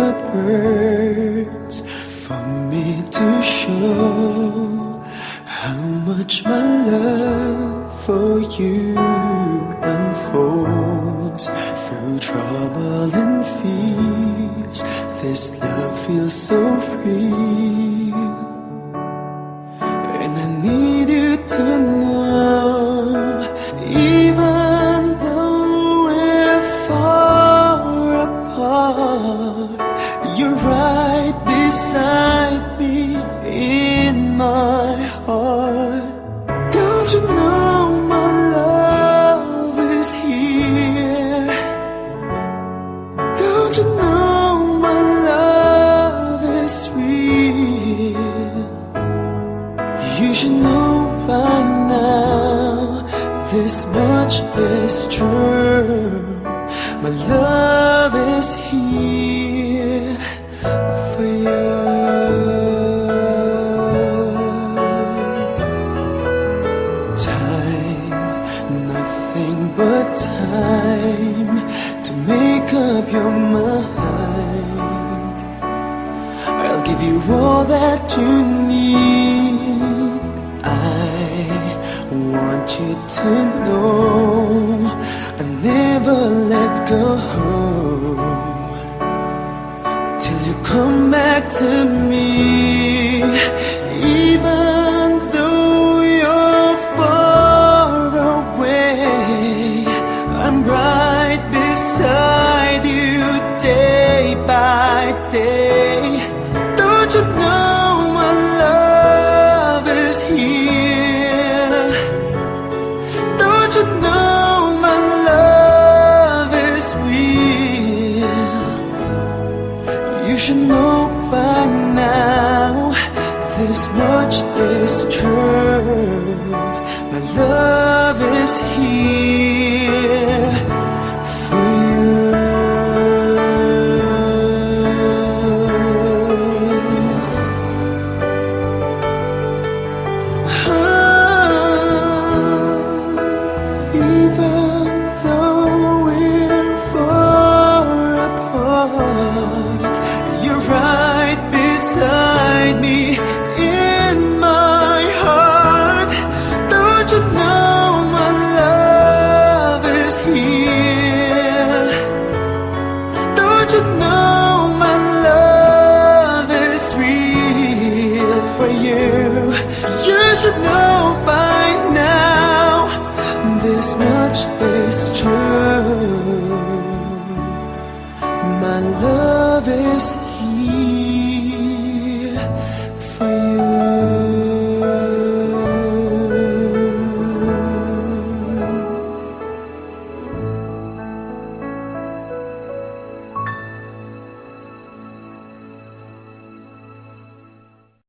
good words for me to show how much my love for you unfolds through trouble and fears. This love feels so free, and I need you to know, even though we're far apart, you're right beside me in my heart. Don't you know my love is here? Don't you know my love is real? You should know by now, this much is true. My love is here for you. Time, nothing but time to make up your mind. I'll give you all that you need. I want you to know I'll never let go till you come back to me. Even though you're far away, I'm right beside you day by day. Don't you know my love is here? Don't you know my love is real? You should know by now, this much is true. My love is here for you. Even though we're far apart, you're right beside me in my heart. Don't you know my love is here? Don't you know my love is real for you? You should know by now, this much is true.